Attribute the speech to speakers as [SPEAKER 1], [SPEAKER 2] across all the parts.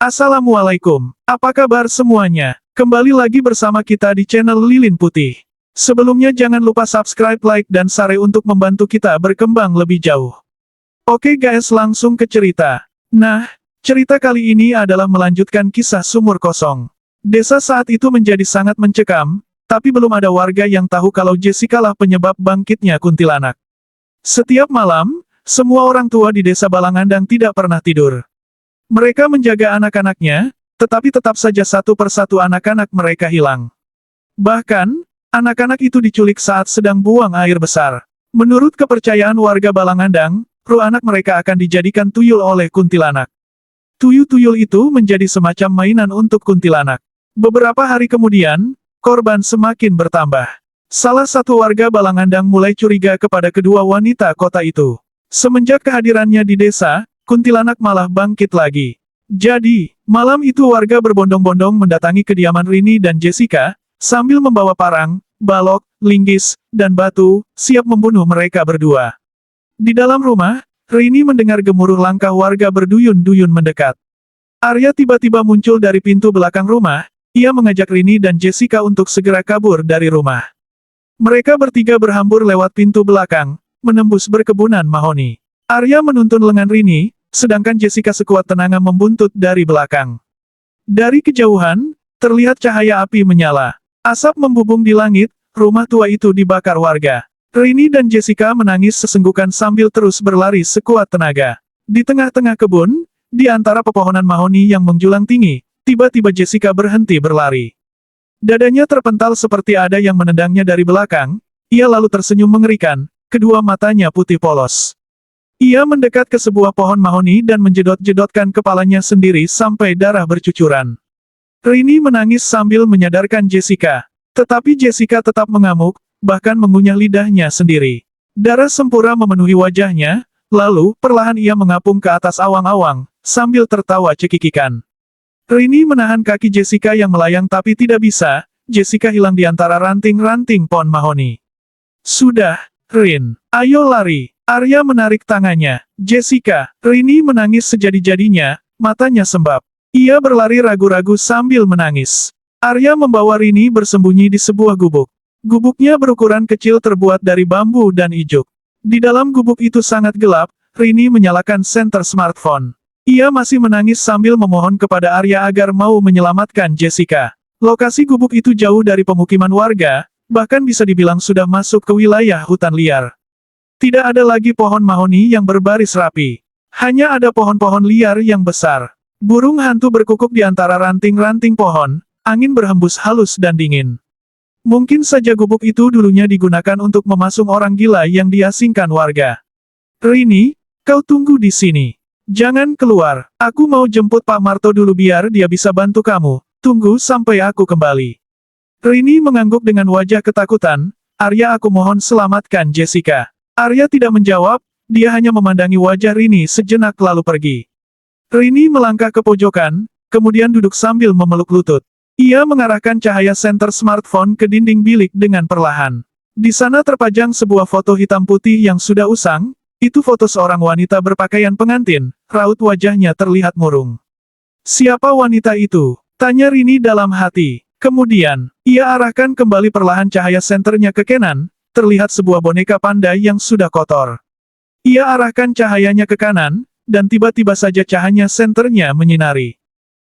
[SPEAKER 1] Assalamualaikum, apa kabar semuanya? Kembali lagi bersama kita di channel Lilin Putih. Sebelumnya jangan lupa subscribe, like, dan share untuk membantu kita berkembang lebih jauh. Oke guys, langsung ke cerita. Nah, cerita kali ini adalah melanjutkan kisah sumur kosong. Desa saat itu menjadi sangat mencekam, tapi belum ada warga yang tahu kalau Jessica lah penyebab bangkitnya kuntilanak. Setiap malam, semua orang tua di desa Balangandang tidak pernah tidur. Mereka menjaga anak-anaknya, tetapi tetap saja satu persatu anak-anak mereka hilang. Bahkan, anak-anak itu diculik saat sedang buang air besar. Menurut kepercayaan warga Balangandang, ruh anak mereka akan dijadikan tuyul oleh kuntilanak. Tuyul-tuyul itu menjadi semacam mainan untuk kuntilanak. Beberapa hari kemudian, korban semakin bertambah. Salah satu warga Balangandang mulai curiga kepada kedua wanita kota itu. Semenjak kehadirannya di desa, kuntilanak malah bangkit lagi. Jadi, malam itu warga berbondong-bondong mendatangi kediaman Rini dan Jessica, sambil membawa parang, balok, linggis, dan batu, siap membunuh mereka berdua. Di dalam rumah, Rini mendengar gemuruh langkah warga berduyun-duyun mendekat. Arya tiba-tiba muncul dari pintu belakang rumah, ia mengajak Rini dan Jessica untuk segera kabur dari rumah. Mereka bertiga berhambur lewat pintu belakang, menembus berkebunan mahoni. Arya menuntun lengan Rini, sedangkan Jessica sekuat tenaga membuntut dari belakang. Dari kejauhan, terlihat cahaya api menyala. Asap membubung di langit, rumah tua itu dibakar warga. Rini dan Jessica menangis sesenggukan sambil terus berlari sekuat tenaga. Di tengah-tengah kebun, di antara pepohonan mahoni yang menjulang tinggi, tiba-tiba Jessica berhenti berlari. Dadanya terpental seperti ada yang menendangnya dari belakang, ia lalu tersenyum mengerikan, kedua matanya putih polos. Ia mendekat ke sebuah pohon mahoni dan menjedot-jedotkan kepalanya sendiri sampai darah bercucuran. Rini menangis sambil menyadarkan Jessica. Tetapi Jessica tetap mengamuk, bahkan mengunyah lidahnya sendiri. Darah sempurna memenuhi wajahnya, lalu perlahan ia mengapung ke atas awang-awang, sambil tertawa cekikikan. Rini menahan kaki Jessica yang melayang tapi tidak bisa, Jessica hilang di antara ranting-ranting pohon mahoni. Sudah, Rin, ayo lari. Arya menarik tangannya. Jessica, Rini menangis sejadi-jadinya, matanya sembab. Ia berlari ragu-ragu sambil menangis. Arya membawa Rini bersembunyi di sebuah gubuk. Gubuknya berukuran kecil terbuat dari bambu dan ijuk. Di dalam gubuk itu sangat gelap, Rini menyalakan senter smartphone. Ia masih menangis sambil memohon kepada Arya agar mau menyelamatkan Jessica. Lokasi gubuk itu jauh dari pemukiman warga, bahkan bisa dibilang sudah masuk ke wilayah hutan liar. Tidak ada lagi pohon mahoni yang berbaris rapi. Hanya ada pohon-pohon liar yang besar. Burung hantu berkukuk di antara ranting-ranting pohon, angin berhembus halus dan dingin. Mungkin saja gubuk itu dulunya digunakan untuk memasung orang gila yang diasingkan warga. Rini, kau tunggu di sini. Jangan keluar, aku mau jemput Pak Marto dulu biar dia bisa bantu kamu. Tunggu sampai aku kembali. Rini mengangguk dengan wajah ketakutan. Arya, aku mohon selamatkan Jessica. Arya tidak menjawab, dia hanya memandangi wajah Rini sejenak lalu pergi. Rini melangkah ke pojokan, kemudian duduk sambil memeluk lutut. Ia mengarahkan cahaya senter smartphone ke dinding bilik dengan perlahan. Di sana terpajang sebuah foto hitam putih yang sudah usang, itu foto seorang wanita berpakaian pengantin, raut wajahnya terlihat murung. Siapa wanita itu? Tanya Rini dalam hati. Kemudian, ia arahkan kembali perlahan cahaya senternya ke kanan. Terlihat sebuah boneka panda yang sudah kotor. Ia arahkan cahayanya ke kanan, dan tiba-tiba saja cahaya senternya menyinari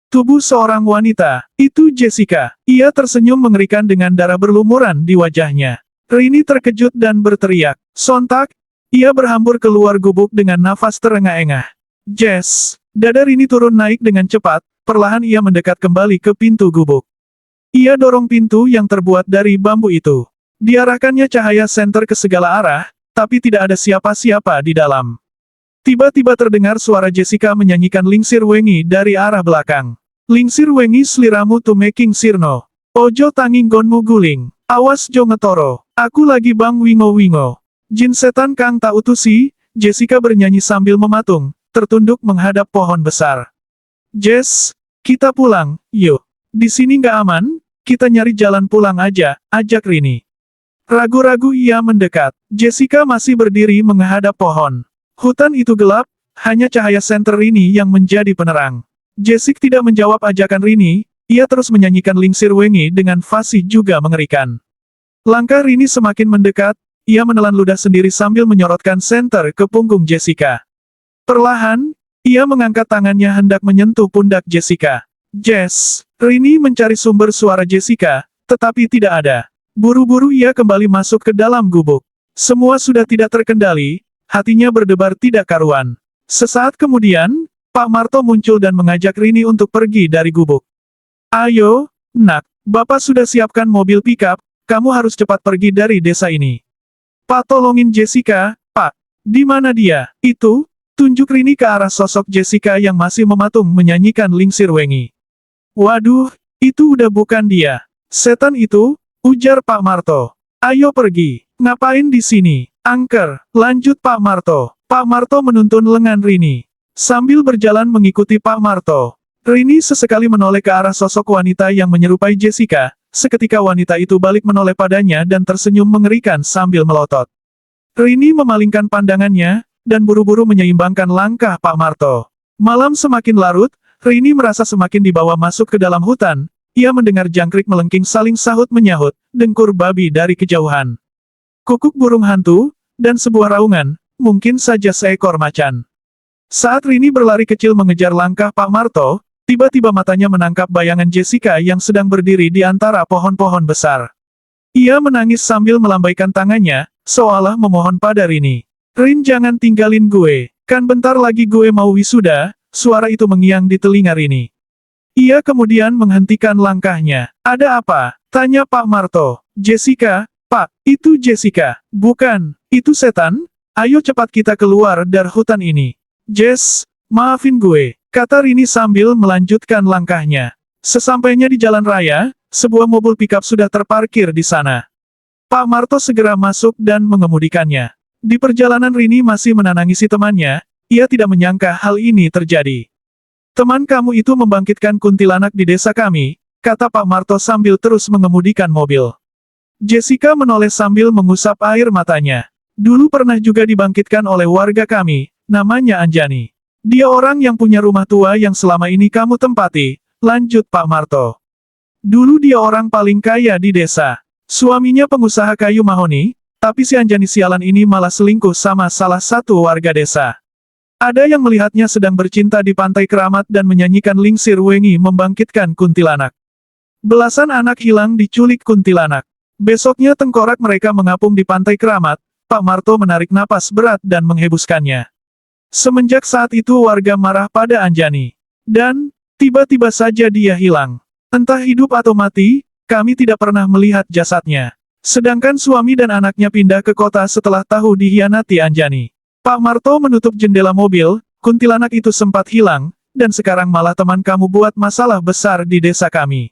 [SPEAKER 1] tubuh seorang wanita. Itu Jessica. Ia tersenyum mengerikan dengan darah berlumuran di wajahnya. Rini terkejut dan berteriak. Sontak, ia berhambur keluar gubuk dengan nafas terengah-engah. Jess! Dada Rini turun naik dengan cepat, perlahan ia mendekat kembali ke pintu gubuk. Ia dorong pintu yang terbuat dari bambu itu. Diarahkannya cahaya senter ke segala arah, tapi tidak ada siapa-siapa di dalam. Tiba-tiba terdengar suara Jessica menyanyikan Lingsir Wengi dari arah belakang. Lingsir Wengi sliramu tu making sirno. Ojo tanging gonmu guling. Awas jo ngetoro. Aku lagi bang wingo-wingo. Jin setan kang tak utusi, Jessica bernyanyi sambil mematung, tertunduk menghadap pohon besar. Jess, kita pulang, yuk. Di sini nggak aman, kita nyari jalan pulang aja, ajak Rini. Ragu-ragu ia mendekat. Jessica masih berdiri menghadap pohon. Hutan itu gelap, hanya cahaya senter Rini yang menjadi penerang. Jessica tidak menjawab ajakan Rini, ia terus menyanyikan Lingsir Wengi dengan fasih juga mengerikan. Langkah Rini semakin mendekat, ia menelan ludah sendiri sambil menyorotkan senter ke punggung Jessica. Perlahan, ia mengangkat tangannya hendak menyentuh pundak Jessica. Jess, Rini mencari sumber suara Jessica, tetapi tidak ada. Buru-buru ia kembali masuk ke dalam gubuk. Semua sudah tidak terkendali, hatinya berdebar tidak karuan. Sesaat kemudian, Pak Marto muncul dan mengajak Rini untuk pergi dari gubuk. Ayo, nak, Bapak sudah siapkan mobil pickup, kamu harus cepat pergi dari desa ini. Pak tolongin Jessica, Pak. Di mana dia? Itu, tunjuk Rini ke arah sosok Jessica yang masih mematung menyanyikan Lingsir Wengi. Waduh, itu udah bukan dia. Setan itu, ujar Pak Marto. Ayo pergi. Ngapain di sini? Angker, lanjut Pak Marto. Pak Marto menuntun lengan Rini. Sambil berjalan mengikuti Pak Marto, Rini sesekali menoleh ke arah sosok wanita yang menyerupai Jessica. Seketika wanita itu balik menoleh padanya dan tersenyum mengerikan sambil melotot. Rini memalingkan pandangannya, dan buru-buru menyeimbangkan langkah Pak Marto. Malam semakin larut, Rini merasa semakin dibawa masuk ke dalam hutan. Ia mendengar jangkrik melengking saling sahut menyahut, dengkur babi dari kejauhan. Kukuk burung hantu, dan sebuah raungan, mungkin saja seekor macan. Saat Rini berlari kecil mengejar langkah Pak Marto, tiba-tiba matanya menangkap bayangan Jessica yang sedang berdiri di antara pohon-pohon besar. Ia menangis sambil melambaikan tangannya, seolah memohon pada Rini. Rin jangan tinggalin gue, kan bentar lagi gue mau wisuda, suara itu mengiang di telinga Rini. Ia kemudian menghentikan langkahnya. Ada apa? Tanya Pak Marto. Jessica, Pak, itu Jessica. Bukan, itu setan? Ayo cepat kita keluar dari hutan ini. Jess, maafin gue, kata Rini sambil melanjutkan langkahnya. Sesampainya di jalan raya, sebuah mobil pickup sudah terparkir di sana. Pak Marto segera masuk dan mengemudikannya. Di perjalanan Rini masih menangisi temannya, ia tidak menyangka hal ini terjadi. Teman kamu itu membangkitkan kuntilanak di desa kami, kata Pak Marto sambil terus mengemudikan mobil. Jessica menoleh sambil mengusap air matanya. Dulu pernah juga dibangkitkan oleh warga kami, namanya Anjani. Dia orang yang punya rumah tua yang selama ini kamu tempati, lanjut Pak Marto. Dulu dia orang paling kaya di desa. Suaminya pengusaha kayu mahoni, tapi si Anjani sialan ini malah selingkuh sama salah satu warga desa. Ada yang melihatnya sedang bercinta di pantai Keramat dan menyanyikan Lingsir Wengi membangkitkan kuntilanak. Belasan anak hilang diculik kuntilanak. Besoknya tengkorak mereka mengapung di pantai Keramat, Pak Marto menarik napas berat dan menghembuskannya. Semenjak saat itu warga marah pada Anjani. Dan, tiba-tiba saja dia hilang. Entah hidup atau mati, kami tidak pernah melihat jasadnya. Sedangkan suami dan anaknya pindah ke kota setelah tahu dihianati Anjani. Pak Marto menutup jendela mobil, kuntilanak itu sempat hilang, dan sekarang malah teman kamu buat masalah besar di desa kami.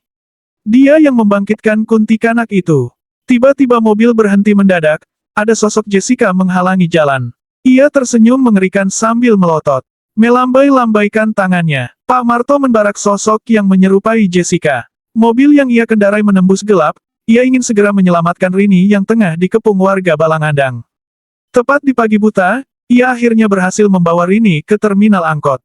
[SPEAKER 1] Dia yang membangkitkan kuntilanak itu. Tiba-tiba mobil berhenti mendadak, ada sosok Jessica menghalangi jalan. Ia tersenyum mengerikan sambil melotot. Melambai-lambaikan tangannya. Pak Marto menbarak sosok yang menyerupai Jessica. Mobil yang ia kendarai menembus gelap, ia ingin segera menyelamatkan Rini yang tengah dikepung warga Balangandang. Tepat di pagi buta, ia akhirnya berhasil membawa Rini ke terminal angkot.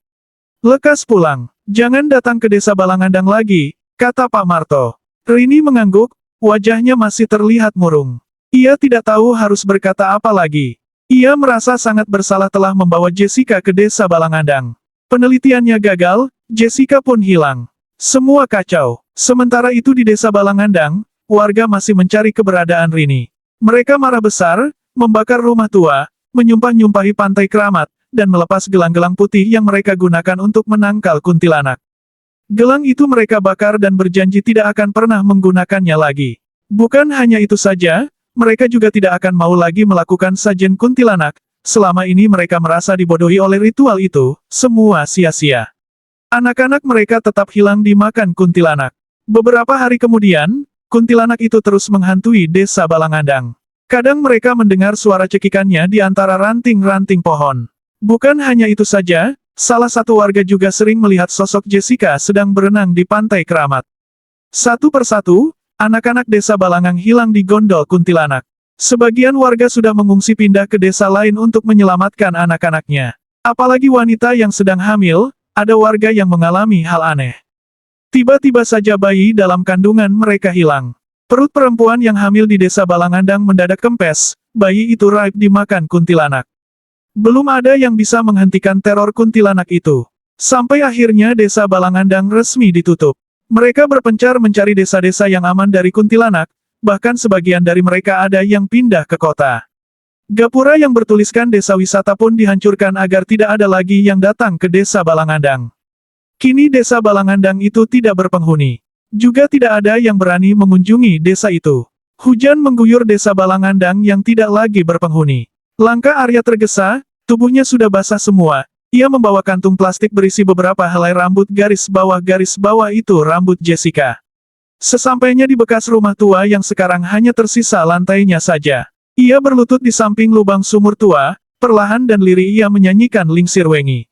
[SPEAKER 1] Lekas pulang, jangan datang ke desa Balangandang lagi, kata Pak Marto. Rini mengangguk, wajahnya masih terlihat murung. Ia tidak tahu harus berkata apa lagi. Ia merasa sangat bersalah telah membawa Jessica ke desa Balangandang. Penelitiannya gagal, Jessica pun hilang. Semua kacau. Sementara itu di desa Balangandang, warga masih mencari keberadaan Rini. Mereka marah besar, membakar rumah tua, menyumpah-nyumpahi pantai Keramat, dan melepas gelang-gelang putih yang mereka gunakan untuk menangkal kuntilanak. Gelang itu mereka bakar dan berjanji tidak akan pernah menggunakannya lagi. Bukan hanya itu saja, mereka juga tidak akan mau lagi melakukan sajen kuntilanak. Selama ini mereka merasa dibodohi oleh ritual itu, semua sia-sia. Anak-anak mereka tetap hilang dimakan kuntilanak. Beberapa hari kemudian, kuntilanak itu terus menghantui desa Balangandang. Kadang mereka mendengar suara cekikannya di antara ranting-ranting pohon. Bukan hanya itu saja, salah satu warga juga sering melihat sosok Jessica sedang berenang di pantai Keramat. Satu persatu, anak-anak desa Balangang hilang di gondol kuntilanak. Sebagian warga sudah mengungsi pindah ke desa lain untuk menyelamatkan anak-anaknya. Apalagi wanita yang sedang hamil, ada warga yang mengalami hal aneh. Tiba-tiba saja bayi dalam kandungan mereka hilang. Perut perempuan yang hamil di desa Balangandang mendadak kempes, bayi itu raib dimakan kuntilanak. Belum ada yang bisa menghentikan teror kuntilanak itu. Sampai akhirnya desa Balangandang resmi ditutup. Mereka berpencar mencari desa-desa yang aman dari kuntilanak, bahkan sebagian dari mereka ada yang pindah ke kota. Gapura yang bertuliskan desa wisata pun dihancurkan agar tidak ada lagi yang datang ke desa Balangandang. Kini desa Balangandang itu tidak berpenghuni. Juga tidak ada yang berani mengunjungi desa itu. Hujan mengguyur desa Balangandang yang tidak lagi berpenghuni. Langkah Arya tergesa, tubuhnya sudah basah semua. Ia membawa kantung plastik berisi beberapa helai rambut garis bawah itu rambut Jessica. Sesampainya di bekas rumah tua yang sekarang hanya tersisa lantainya saja. Ia berlutut di samping lubang sumur tua, perlahan dan lirih ia menyanyikan Lingsir Wengi.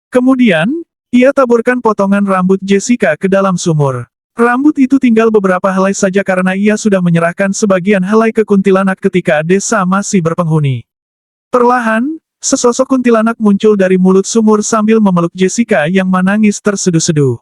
[SPEAKER 1] Kemudian, ia taburkan potongan rambut Jessica ke dalam sumur. Rambut itu tinggal beberapa helai saja karena ia sudah menyerahkan sebagian helai ke kuntilanak ketika desa masih berpenghuni. Perlahan, sesosok kuntilanak muncul dari mulut sumur sambil memeluk Jessica yang menangis terseduh-seduh.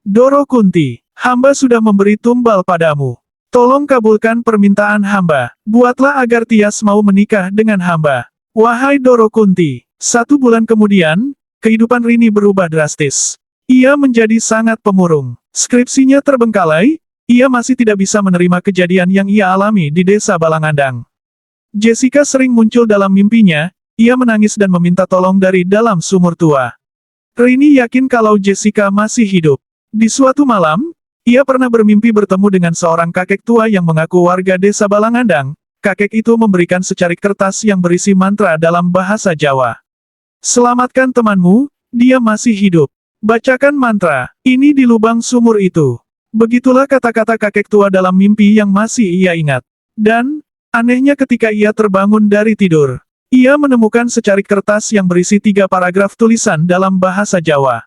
[SPEAKER 1] Doro Kunti, hamba sudah memberi tumbal padamu. Tolong kabulkan permintaan hamba. Buatlah agar Tias mau menikah dengan hamba. Wahai Doro Kunti. 1 bulan kemudian, kehidupan Rini berubah drastis. Ia menjadi sangat pemurung. Skripsinya terbengkalai, ia masih tidak bisa menerima kejadian yang ia alami di desa Balangandang. Jessica sering muncul dalam mimpinya, ia menangis dan meminta tolong dari dalam sumur tua. Rini yakin kalau Jessica masih hidup. Di suatu malam, ia pernah bermimpi bertemu dengan seorang kakek tua yang mengaku warga desa Balangandang. Kakek itu memberikan secarik kertas yang berisi mantra dalam bahasa Jawa. Selamatkan temanmu, dia masih hidup. Bacakan mantra, ini di lubang sumur itu. Begitulah kata-kata kakek tua dalam mimpi yang masih ia ingat. Dan, anehnya ketika ia terbangun dari tidur, ia menemukan secarik kertas yang berisi 3 paragraf tulisan dalam bahasa Jawa.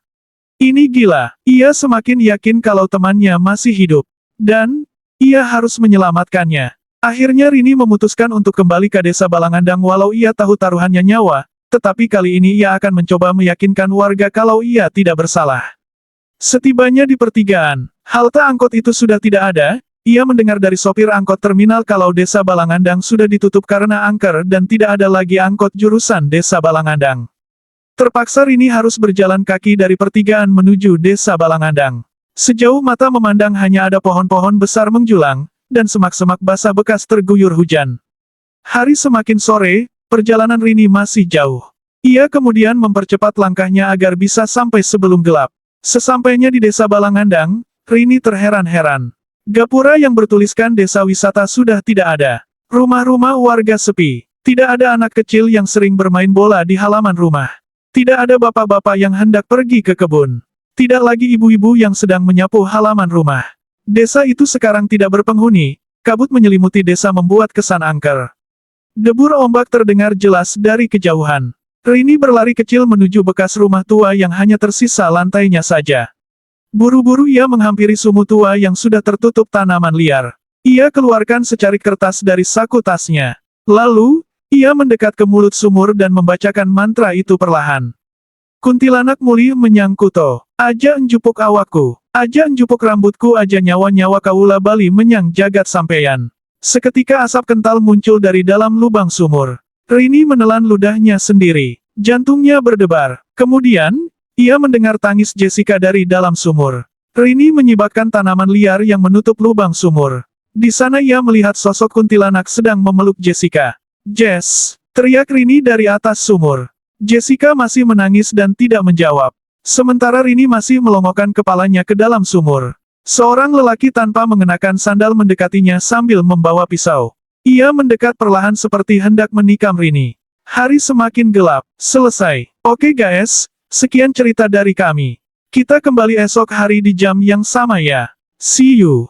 [SPEAKER 1] Ini gila, ia semakin yakin kalau temannya masih hidup. Dan, ia harus menyelamatkannya. Akhirnya Rini memutuskan untuk kembali ke desa Balangandang walau ia tahu taruhannya nyawa. Tetapi kali ini ia akan mencoba meyakinkan warga kalau ia tidak bersalah. Setibanya di pertigaan, halte angkot itu sudah tidak ada, ia mendengar dari sopir angkot terminal kalau desa Balangandang sudah ditutup karena angker dan tidak ada lagi angkot jurusan desa Balangandang. Terpaksa Rini harus berjalan kaki dari pertigaan menuju desa Balangandang. Sejauh mata memandang hanya ada pohon-pohon besar menjulang, dan semak-semak basah bekas terguyur hujan. Hari semakin sore, perjalanan Rini masih jauh. Ia kemudian mempercepat langkahnya agar bisa sampai sebelum gelap. Sesampainya di desa Balangandang, Rini terheran-heran. Gapura yang bertuliskan desa wisata sudah tidak ada. Rumah-rumah warga sepi. Tidak ada anak kecil yang sering bermain bola di halaman rumah. Tidak ada bapak-bapak yang hendak pergi ke kebun. Tidak lagi ibu-ibu yang sedang menyapu halaman rumah. Desa itu sekarang tidak berpenghuni. Kabut menyelimuti desa membuat kesan angker. Debur ombak terdengar jelas dari kejauhan. Rini berlari kecil menuju bekas rumah tua yang hanya tersisa lantainya saja. Buru-buru ia menghampiri sumur tua yang sudah tertutup tanaman liar. Ia keluarkan secarik kertas dari saku tasnya. Lalu, ia mendekat ke mulut sumur dan membacakan mantra itu perlahan. Kuntilanak muli menyangkuto. Aja njupuk awakku. Aja njupuk rambutku aja nyawa-nyawa kaula bali menyang jagat sampeyan. Seketika asap kental muncul dari dalam lubang sumur. Rini menelan ludahnya sendiri. Jantungnya berdebar. Kemudian, ia mendengar tangis Jessica dari dalam sumur. Rini menyibakkan tanaman liar yang menutup lubang sumur. Di sana ia melihat sosok kuntilanak sedang memeluk Jessica. "Jess!" teriak Rini dari atas sumur. Jessica masih menangis dan tidak menjawab. Sementara Rini masih melongokkan kepalanya ke dalam sumur. Seorang lelaki tanpa mengenakan sandal mendekatinya sambil membawa pisau. Ia mendekat perlahan seperti hendak menikam Rini. Hari semakin gelap. Selesai. Oke guys, sekian cerita dari kami. Kita kembali esok hari di jam yang sama ya. See you.